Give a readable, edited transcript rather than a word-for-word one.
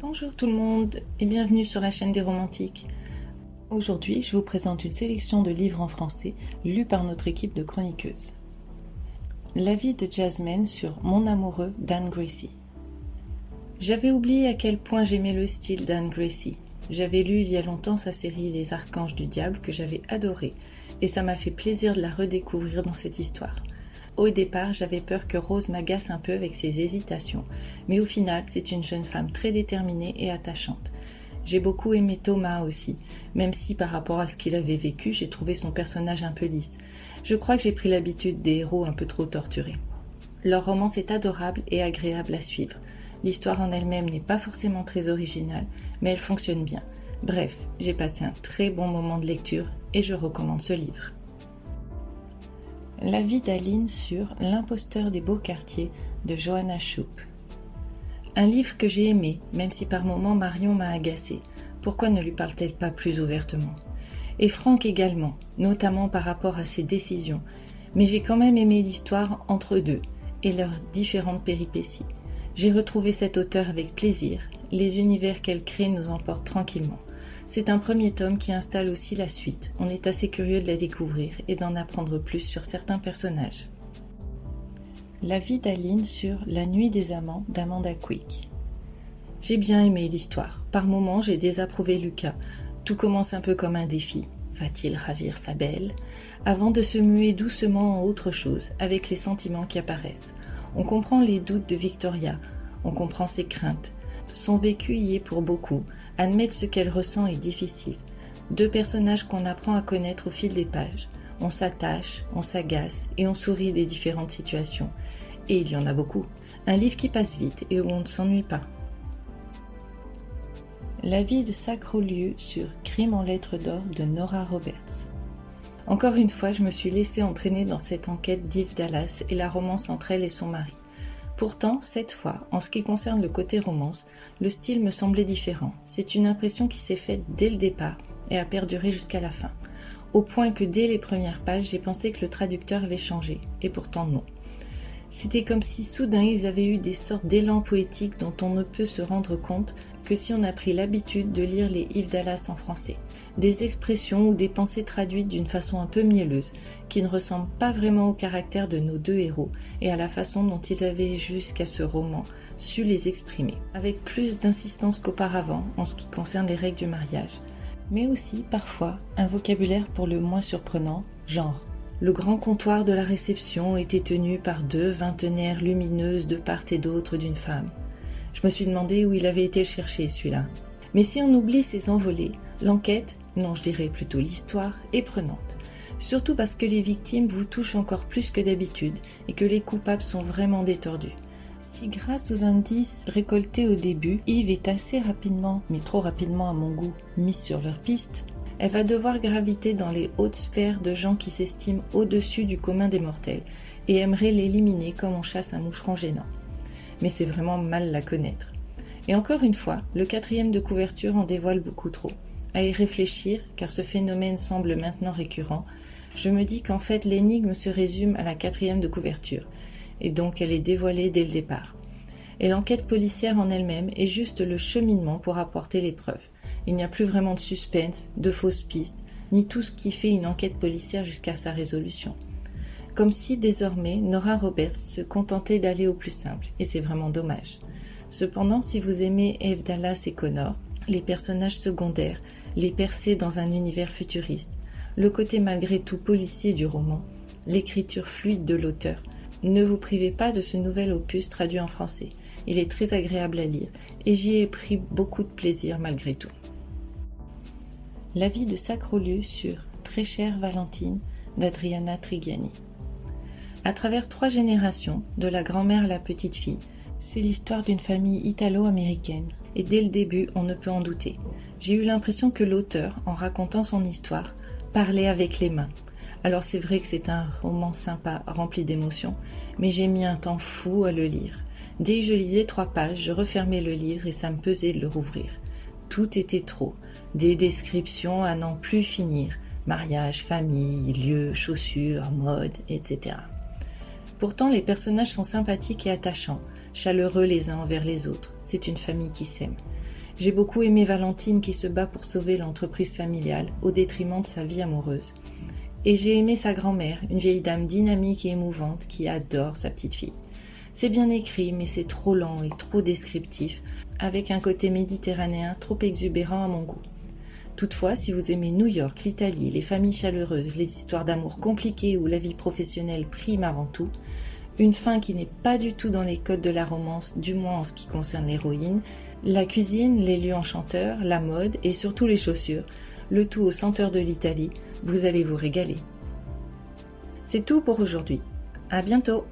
Bonjour tout le monde et bienvenue sur la chaîne des romantiques. Aujourd'hui, je vous présente une sélection de livres en français lus par notre équipe de chroniqueuses. L'avis de Jasmine sur Mon amoureux d'Anne Gracie. J'avais oublié à quel point j'aimais le style d'Anne Gracie. J'avais lu il y a longtemps sa série Les Archanges du Diable que j'avais adorée et ça m'a fait plaisir de la redécouvrir dans cette histoire. Au départ, j'avais peur que Rose m'agace un peu avec ses hésitations, mais au final, c'est une jeune femme très déterminée et attachante. J'ai beaucoup aimé Thomas aussi, même si par rapport à ce qu'il avait vécu, j'ai trouvé son personnage un peu lisse. Je crois que j'ai pris l'habitude des héros un peu trop torturés. Leur romance est adorable et agréable à suivre. L'histoire en elle-même n'est pas forcément très originale, mais elle fonctionne bien. Bref, j'ai passé un très bon moment de lecture et je recommande ce livre. L'avis d'Aline sur L'imposteur des beaux quartiers de Johanna Schupp. Un livre que j'ai aimé, même si par moments Marion m'a agacée. Pourquoi ne lui parle-t-elle pas plus ouvertement? Et Franck également, notamment par rapport à ses décisions. Mais j'ai quand même aimé l'histoire entre eux deux et leurs différentes péripéties. J'ai retrouvé cet auteur avec plaisir. Les univers qu'elle crée nous emportent tranquillement. C'est un premier tome qui installe aussi la suite. On est assez curieux de la découvrir et d'en apprendre plus sur certains personnages. L'avis d'Aline sur La nuit des amants d'Amanda Quick. J'ai bien aimé l'histoire. Par moments, j'ai désapprouvé Lucas. Tout commence un peu comme un défi. Va-t-il ravir sa belle? Avant de se muer doucement en autre chose, avec les sentiments qui apparaissent. On comprend les doutes de Victoria. On comprend ses craintes. Son vécu y est pour beaucoup. Admettre ce qu'elle ressent est difficile. Deux personnages qu'on apprend à connaître au fil des pages. On s'attache, on s'agace et on sourit des différentes situations. Et il y en a beaucoup. Un livre qui passe vite et où on ne s'ennuie pas. L'avis de Sacre-Lieu sur Crime en lettres d'or de Nora Roberts. Encore une fois, je me suis laissée entraîner dans cette enquête d'Eve Dallas et la romance entre elle et son mari. Pourtant, cette fois, en ce qui concerne le côté romance, le style me semblait différent. C'est une impression qui s'est faite dès le départ et a perduré jusqu'à la fin. Au point que dès les premières pages, j'ai pensé que le traducteur avait changé. Et pourtant non. C'était comme si soudain ils avaient eu des sortes d'élans poétiques dont on ne peut se rendre compte que si on a pris l'habitude de lire les Eve Dallas en français. Des expressions ou des pensées traduites d'une façon un peu mielleuse, qui ne ressemblent pas vraiment au caractère de nos deux héros et à la façon dont ils avaient jusqu'à ce roman su les exprimer, avec plus d'insistance qu'auparavant en ce qui concerne les règles du mariage. Mais aussi, parfois, un vocabulaire pour le moins surprenant, genre « Le grand comptoir de la réception était tenu par deux vingtenaires lumineuses de part et d'autre d'une femme. » Je me suis demandé où il avait été le chercher, celui-là. Mais si on oublie ces envolées, l'enquête, non je dirais plutôt l'histoire, est prenante. Surtout parce que les victimes vous touchent encore plus que d'habitude et que les coupables sont vraiment détordus. Si grâce aux indices récoltés au début, Eve est assez rapidement, mais trop rapidement à mon goût, mise sur leur piste, elle va devoir graviter dans les hautes sphères de gens qui s'estiment au-dessus du commun des mortels et aimeraient l'éliminer comme on chasse un moucheron gênant. Mais c'est vraiment mal la connaître. Et encore une fois, le 4e de couverture en dévoile beaucoup trop. À y réfléchir, car ce phénomène semble maintenant récurrent, je me dis qu'en fait l'énigme se résume à la 4e de couverture, et donc elle est dévoilée dès le départ. Et l'enquête policière en elle-même est juste le cheminement pour apporter les preuves. Il n'y a plus vraiment de suspense, de fausses pistes, ni tout ce qui fait une enquête policière jusqu'à sa résolution. Comme si désormais Nora Roberts se contentait d'aller au plus simple, et c'est vraiment dommage. Cependant, si vous aimez Eve Dallas et Connor, les personnages secondaires, les percées dans un univers futuriste, le côté malgré tout policier du roman, l'écriture fluide de l'auteur, ne vous privez pas de ce nouvel opus traduit en français. Il est très agréable à lire et j'y ai pris beaucoup de plaisir malgré tout. L'avis de Sacre-Lieu sur Très chère Valentine d'Adriana Trigiani. À travers 3 générations, de la grand-mère à la petite-fille, c'est l'histoire d'une famille italo-américaine. Et dès le début, on ne peut en douter. J'ai eu l'impression que l'auteur, en racontant son histoire, parlait avec les mains. Alors c'est vrai que c'est un roman sympa, rempli d'émotions, mais j'ai mis un temps fou à le lire. Dès que je lisais 3 pages, je refermais le livre et ça me pesait de le rouvrir. Tout était trop. Des descriptions à n'en plus finir. Mariage, famille, lieux, chaussures, mode, etc. Pourtant, les personnages sont sympathiques et attachants, chaleureux les uns envers les autres. C'est une famille qui s'aime. J'ai beaucoup aimé Valentine qui se bat pour sauver l'entreprise familiale au détriment de sa vie amoureuse. Et j'ai aimé sa grand-mère, une vieille dame dynamique et émouvante qui adore sa petite fille. C'est bien écrit, mais c'est trop lent et trop descriptif, avec un côté méditerranéen trop exubérant à mon goût. Toutefois, si vous aimez New York, l'Italie, les familles chaleureuses, les histoires d'amour compliquées où la vie professionnelle prime avant tout, une fin qui n'est pas du tout dans les codes de la romance, du moins en ce qui concerne l'héroïne, la cuisine, les lieux enchanteurs, la mode et surtout les chaussures, le tout au centre de l'Italie, vous allez vous régaler. C'est tout pour aujourd'hui. À bientôt!